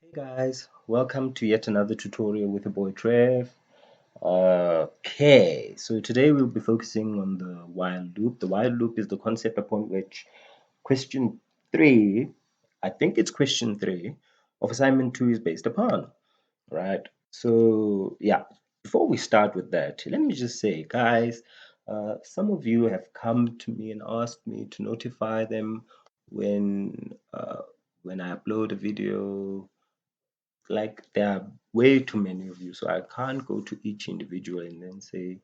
Hey guys, welcome to yet another tutorial with the boy Trev. Okay, so today we'll be focusing on the while loop. The while loop is the concept upon which question 3, I think it's question 3 of assignment 2 is based upon, right? So, yeah, before we start with that, let me just say, guys, some of you have come to me and asked me to notify them when when I upload a video. Like, there are way too many of you, so I can't go to each individual and then say,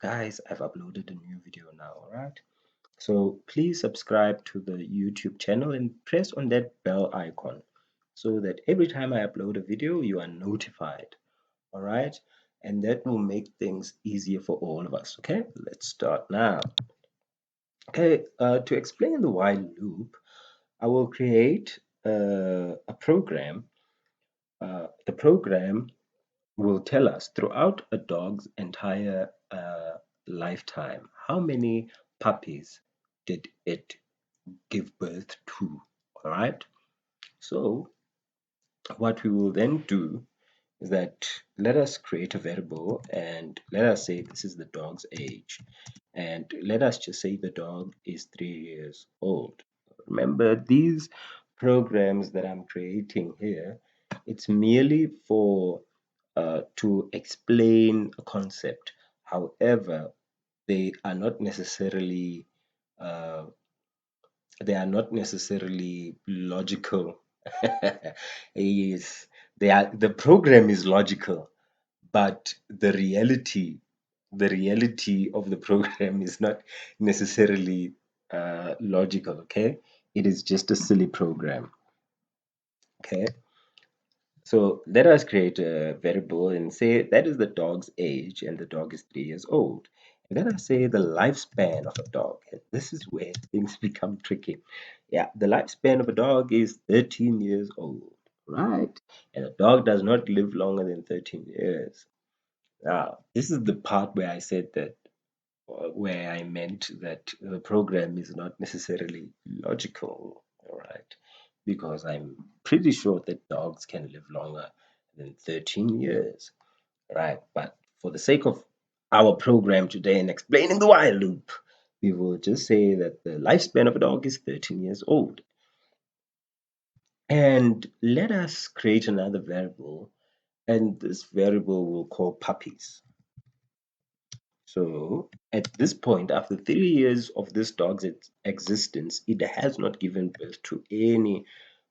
guys, I've uploaded a new video now. All right, so please subscribe to the YouTube channel and press on that bell icon so that every time I upload a video you are notified. All right, and that will make things easier for all of us. Okay, let's start now. Okay, to explain the while loop, I will create a program. The program will tell us throughout a dog's entire lifetime how many puppies did it give birth to. All right, so what we will then do is that let us create a variable and let us say this is the dog's age, and let us just say the dog is 3 years old. Remember, these programs that I'm creating here, it's merely for to explain a concept. However, they are not necessarily uh, logical. Yes, they are. The program is logical, but the reality of the program is not necessarily logical. Okay, it is just a silly program. Okay, so let us create a variable and say that is the dog's age, and the dog is 3 years old. And let us say the lifespan of a dog. And this is where things become tricky. Yeah, the lifespan of a dog is 13 years old, right? And a dog does not live longer than 13 years. Now, this is the part where I said that, where I meant that the program is not necessarily logical, all right? Because I'm pretty sure that dogs can live longer than 13 years, right? But for the sake of our program today and explaining the while loop, we will just say that the lifespan of a dog is 13 years old. And let us create another variable, and this variable we'll call puppies. So at this point, after 3 years of this dog's existence, it has not given birth to any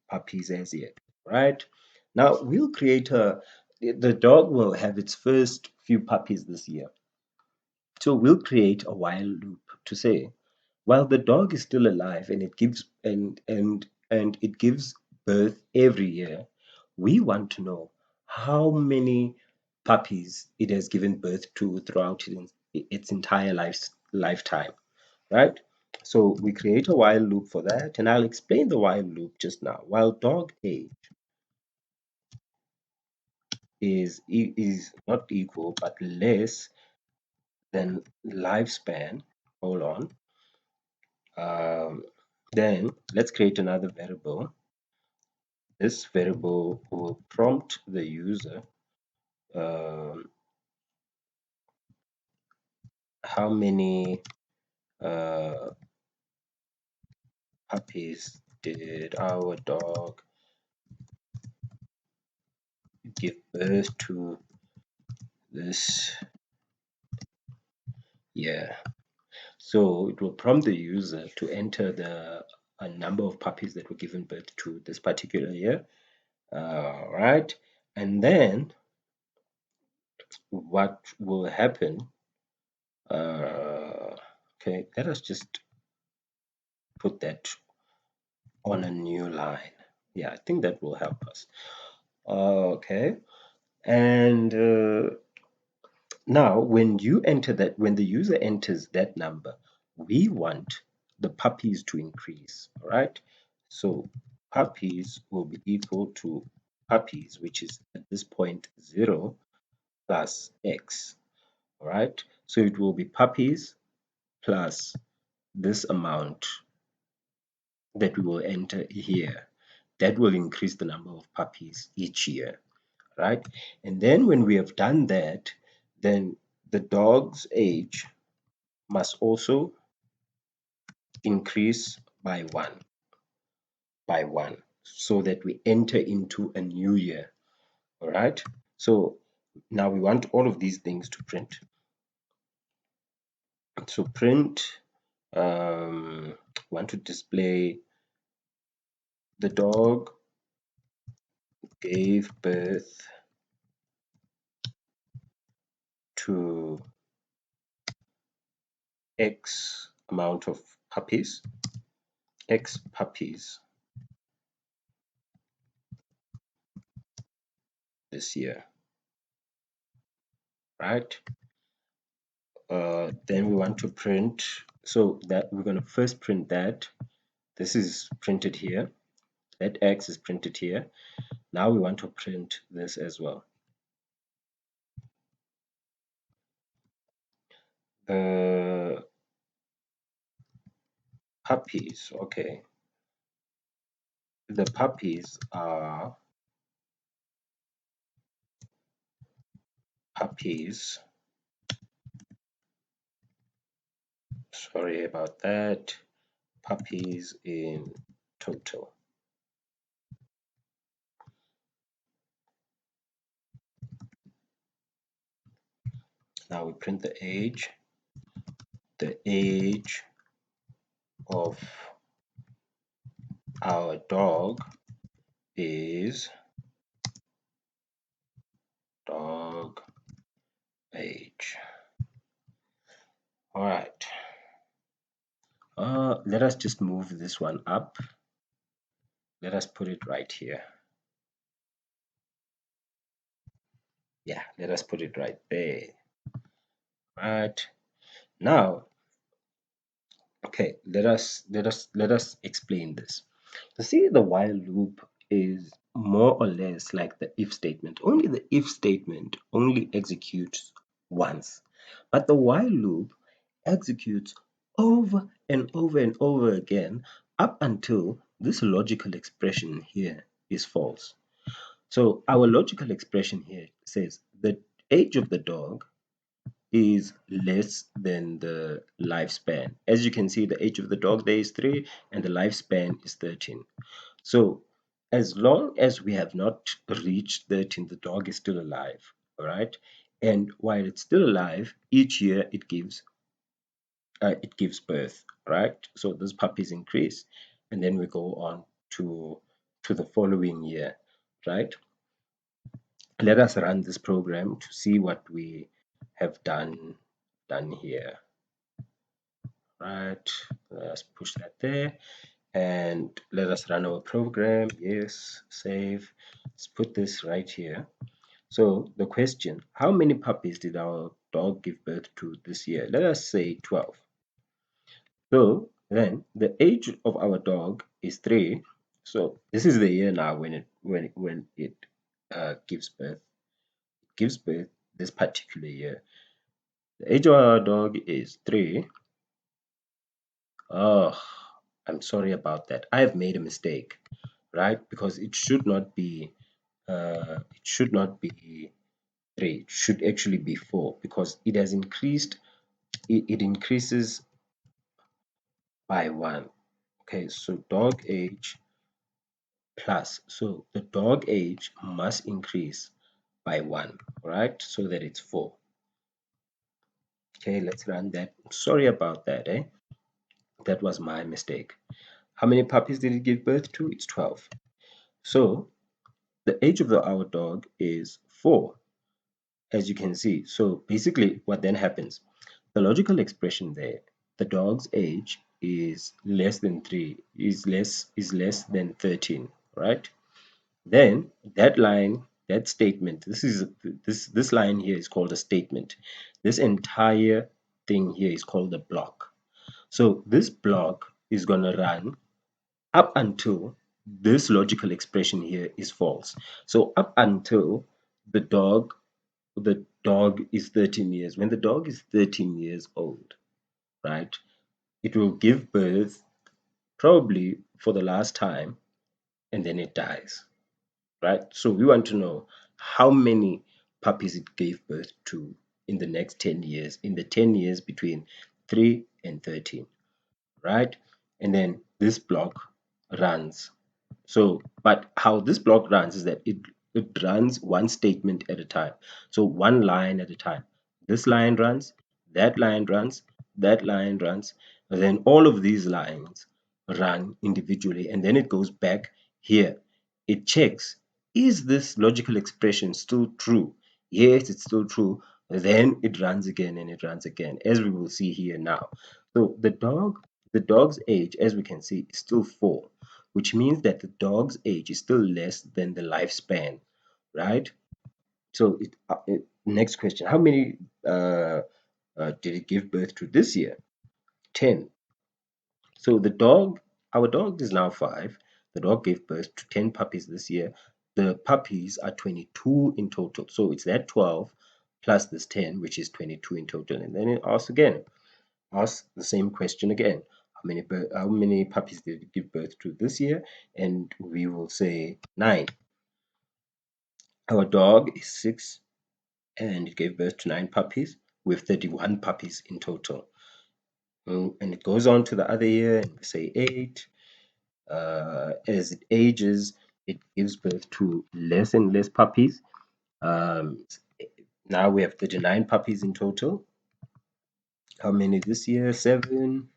puppies as yet, right? Now we'll create the dog will have its first few puppies this year. So we'll create a while loop to say, while the dog is still alive and it gives birth every year, we want to know how many puppies it has given birth to throughout its entire lifetime, right? So we create a while loop for that, and I'll explain the while loop just now. While dog age is not equal but less than lifespan, hold on. Then let's create another variable. This variable will prompt the user um, how many uh, puppies did our dog give birth to this year. So it will prompt the user to enter the a number of puppies that were given birth to this particular year. Right, and then what will happen? Okay, let us just put that on a new line. Yeah, I think that will help us. Okay, and now when the user enters that number, we want the puppies to increase. All right, so puppies will be equal to puppies, which is at this point 0 plus x. All right, so it will be puppies plus this amount that we will enter here. that will increase the number of puppies each year, right? And then when we have done that, then the dog's age must also increase by one, so that we enter into a new year. All right. So now we want all of these things to print. So print, want to display the dog gave birth to X amount of puppies, X puppies this year, right? Then we want to print, so that we're going to first print that. This is printed here. That X is printed here. Now we want to print this as well. The puppies, okay. The puppies are puppies. Sorry about that. Puppies in total. Now we print the age. The age of our dog is dog age. All right. Let us just move this one up. Let us put it right here. Yeah, let us put it right there. Right. Now, okay, let us explain this. You see, the while loop is more or less like the if statement. Only the if statement only executes once, but the while loop executes over and over and over again up until this logical expression here is false. So our logical expression here says the age of the dog is less than the lifespan. As you can see, the age of the dog there is 3 and the lifespan is 13. So as long as we have not reached 13, the dog is still alive. All right. And while it's still alive, each year it gives birth, right? So those puppies increase, and then we go on to the following year, right? Let us run this program to see what we have done here, right? Let's push that there, and let us run our program. Yes, save. Let's put this right here. So the question, how many puppies did our dog give birth to this year? Let us say 12. So then the age of our dog is 3. So this is the year now when it gives birth. It gives birth this particular year. The age of our dog is 3. Oh, I'm sorry about that. I have made a mistake, right? Because it should not be 3. It should actually be 4 because it has increased. It increases by 1. Okay, so dog age plus. So the dog age must increase by 1, right? So that it's 4. Okay, let's run that. Sorry about that, eh? That was my mistake. How many puppies did it give birth to? It's 12. So the age of our dog is 4, as you can see. So basically what then happens, the logical expression there, the dog's age is less than 3, is less than 13, right? Then that line, that statement, this line here is called a statement. This entire thing here is called a block. So this block is going to run up until this logical expression here is false. So up until the dog is 13 years. When the dog is 13 years old, right, it will give birth probably for the last time and then it dies, right? So we want to know how many puppies it gave birth to in the next 10 years, in the 10 years between 3 and 13, right? And then this block runs. So, but how this block runs is that it runs one statement at a time. So one line at a time. This line runs, that line runs, that line runs, and then all of these lines run individually, and then it goes back here. It checks, is this logical expression still true? Yes, it's still true. Then it runs again and it runs again, as we will see here now. So the dog's age, as we can see, is still 4, which means that the dog's age is still less than the lifespan, right? So next question, how many did it give birth to this year? 10. So our dog is now 5. The dog gave birth to 10 puppies this year. The puppies are 22 in total. So it's that 12 plus this 10, which is 22 in total. And then it asks the same question again. How many puppies did it give birth to this year? And we will say 9. Our dog is 6 and it gave birth to 9 puppies with 31 puppies in total. And it goes on to the other year and we say 8. As it ages, it gives birth to less and less puppies. Now we have 39 puppies in total. How many this year? 7.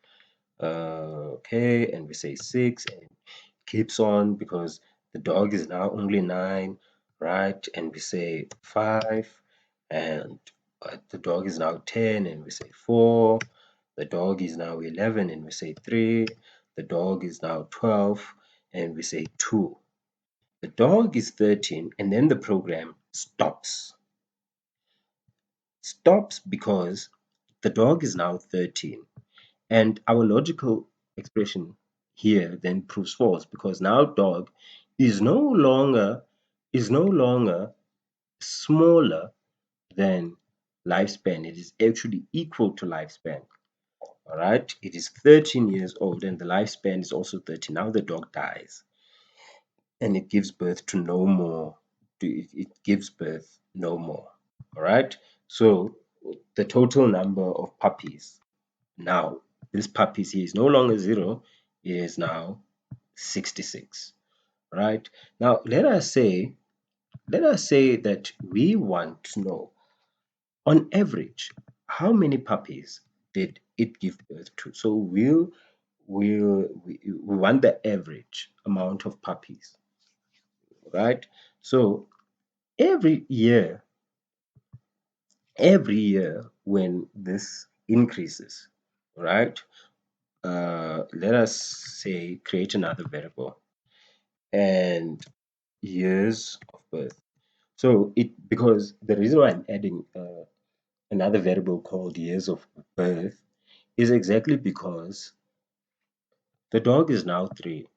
Okay, and we say 6, and it keeps on because the dog is now only 9, right? And we say 5, and the dog is now 10, and we say 4. The dog is now 11, and we say 3. The dog is now 12, and we say 2. The dog is 13, and then the program stops. Stops because the dog is now 13. And our logical expression here then proves false because now dog is no longer smaller than lifespan. It is actually equal to lifespan. All right, it is 13 years old and the lifespan is also 13. Now the dog dies and it gives birth to no more. It gives birth no more. All right, so the total number of puppies now, this puppies here is no longer 0, it is now 66, right? Now, let us say that we want to know, on average, how many puppies did it give birth to? So we want the average amount of puppies, right? So every year, when this increases, right? Let us say create another variable and years of birth. So because the reason why I'm adding another variable called years of birth is exactly because the dog is now 3.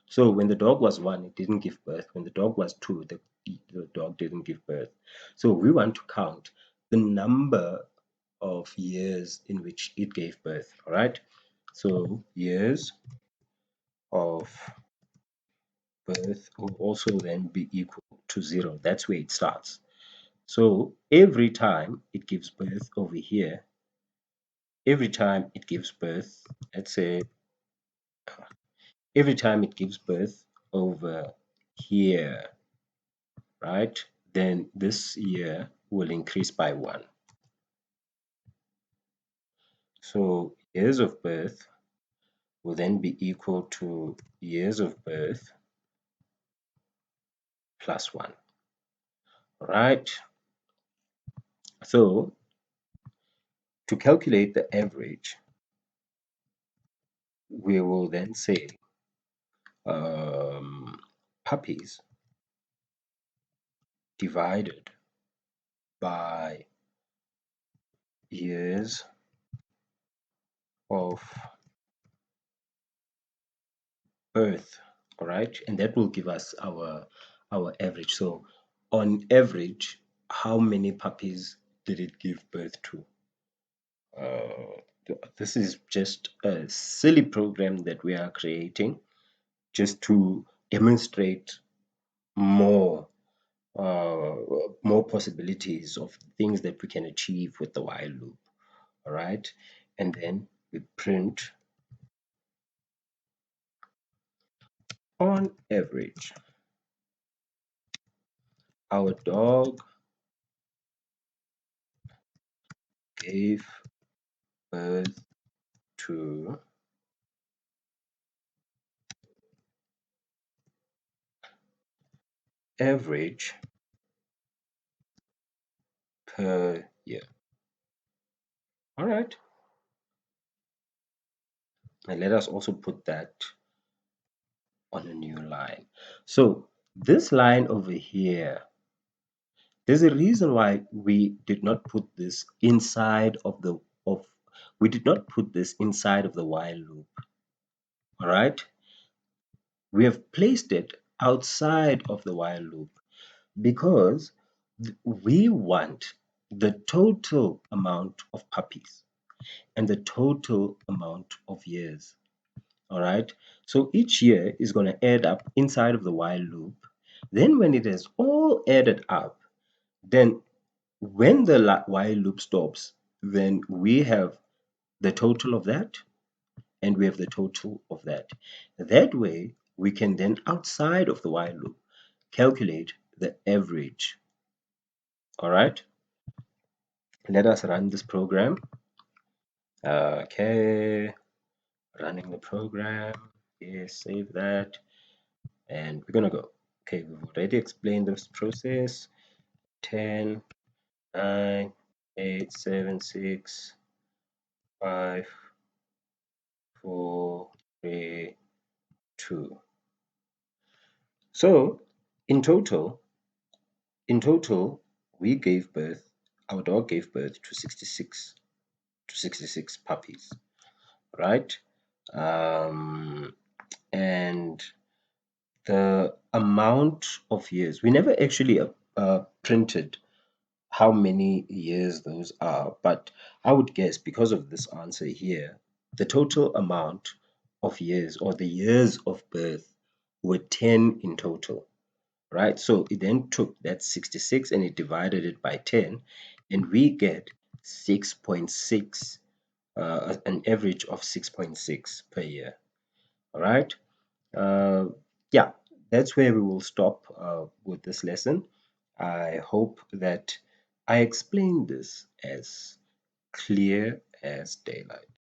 So when the dog was 1, it didn't give birth. When the dog was 2, the dog didn't give birth. So we want to count the number of years in which it gave birth. All right. So years of birth will also then be equal to 0. That's where it starts. So every time it gives birth over here, every time it gives birth, let's say every time it gives birth over here, right? Then this year will increase by 1. So years of birth will then be equal to years of birth plus 1, right? So to calculate the average, we will then say puppies divided by years of birth, all right, and that will give us our average. So on average, how many puppies did it give birth to? This is just a silly program that we are creating just to demonstrate more uh, more possibilities of things that we can achieve with the while loop. All right, and then we print on average. Our dog gave birth to average per year. All right, and let us also put that on a new line. So this line over here, there's a reason why we did not put this inside of the of we did not put this inside of the while loop. All right, we have placed it outside of the while loop because we want the total amount of puppies and the total amount of years. All right, so each year is going to add up inside of the while loop. Then when it is all added up, then when the while loop stops, then we have the total of that and we have the total of that. That way, we can then, outside of the while loop, calculate the average. All right, let us run this program. Okay, running the program. Yes, save that. And we're going to go. Okay, we've already explained this process. 10, 9, 8, 7, 6, 5, 4, 3, 2. So in total, we gave birth, our dog gave birth to 66 puppies, right? Um, and the amount of years, we never actually printed how many years those are, but I would guess because of this answer here, the total amount of years or the years of birth were 10 in total, right? So it then took that 66 and it divided it by 10, and we get 6.6, an average of 6.6 per year, all right? Uh, yeah, that's where we will stop with this lesson. I hope that I explained this as clear as daylight.